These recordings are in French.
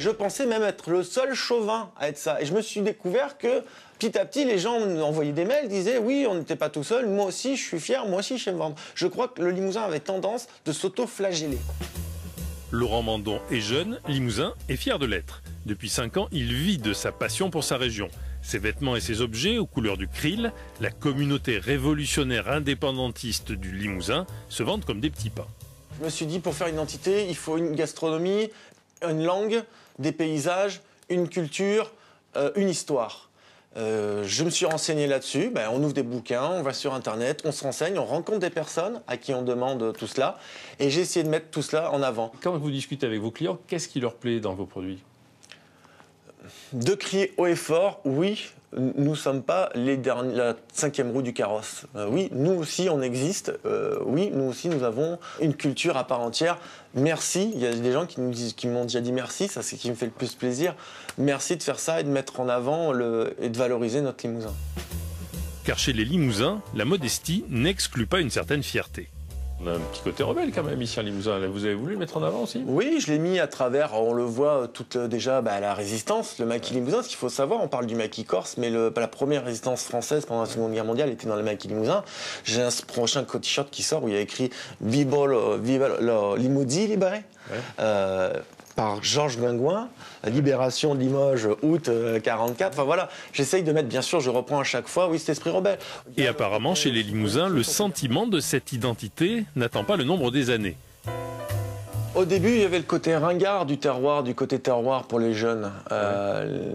Je pensais même être le seul chauvin à être ça. Et je me suis découvert que petit à petit, les gens nous envoyaient des mails, disaient oui, on n'était pas tout seul, moi aussi je suis fier, moi aussi je sais me vendre. Je crois que le Limousin avait tendance de s'auto-flageller. Laurent Mandon est jeune, limousin et fier de l'être. Depuis 5 ans, il vit de sa passion pour sa région. Ses vêtements et ses objets aux couleurs du krill, la communauté révolutionnaire indépendantiste du Limousin se vendent comme des petits pains. Je me suis dit, pour faire une identité, il faut une gastronomie, une langue, des paysages, une culture, une histoire. Je me suis renseigné là-dessus, on ouvre des bouquins, on va sur Internet, on se renseigne, on rencontre des personnes à qui on demande tout cela. Et j'ai essayé de mettre tout cela en avant. Quand vous discutez avec vos clients, qu'est-ce qui leur plaît dans vos produits? De crier haut et fort, oui, nous ne sommes pas la 5e roue du carrosse. Oui, nous aussi on existe, oui, nous aussi nous avons une culture à part entière. Merci, il y a des gens qui m'ont déjà dit merci, ça c'est ce qui me fait le plus plaisir. Merci de faire ça et de mettre en avant et de valoriser notre Limousin. Car chez les Limousins, la modestie n'exclut pas une certaine fierté. On a un petit côté rebelle quand même ici en Limousin. Vous avez voulu le mettre en avant aussi? Oui, je l'ai mis à travers, on le voit déjà, la résistance, le maquis limousin. Ce qu'il faut savoir, on parle du maquis corse, mais la première résistance française pendant la Seconde Guerre mondiale était dans le maquis limousin. J'ai un prochain t-shirt qui sort où il y a écrit « Viva le Limousine libéré par Georges Guingouin, libération de Limoges, août 44. Enfin voilà, j'essaye de mettre, bien sûr, je reprends à chaque fois, oui, cet esprit rebelle. Et apparemment, chez les Limousins, le sentiment de cette identité n'attend pas le nombre des années. Au début, il y avait le côté ringard du terroir, du côté terroir pour les jeunes.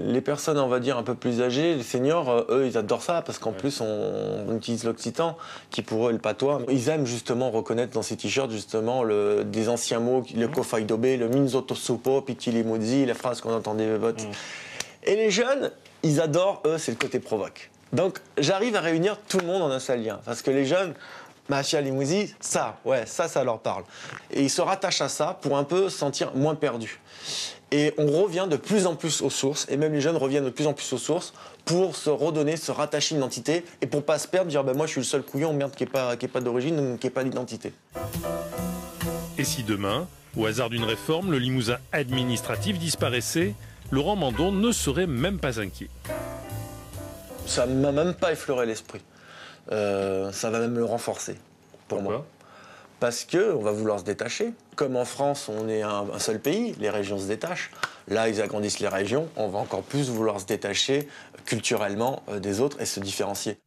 Les personnes, on va dire, un peu plus âgées, les seniors, eux, ils adorent ça parce qu'en plus, on utilise l'occitan, qui pour eux est le patois. Ils aiment justement reconnaître dans ces t-shirts, justement, des anciens mots, le kofaidobé, le minzoto sopo, pikilimudzi, la phrase qu'on entendait. Et les jeunes, ils adorent, eux, c'est le côté provoque. Donc, j'arrive à réunir tout le monde en un seul lien. Parce que les jeunes, Machia Limousin, ça leur parle. Et ils se rattachent à ça pour un peu se sentir moins perdus. Et on revient de plus en plus aux sources, et même les jeunes reviennent de plus en plus aux sources pour se redonner, se rattacher une identité, et pour pas se perdre, dire moi je suis le seul couillon, merde, qui est pas d'origine, qui est pas d'identité. Et si demain, au hasard d'une réforme, le Limousin administratif disparaissait, Laurent Mandon ne serait même pas inquiet. Ça ne m'a même pas effleuré l'esprit. Ça va même le renforcer, pour moi. Parce qu'on va vouloir se détacher. Comme en France, on est un seul pays, les régions se détachent. Là, ils agrandissent les régions, on va encore plus vouloir se détacher culturellement des autres et se différencier.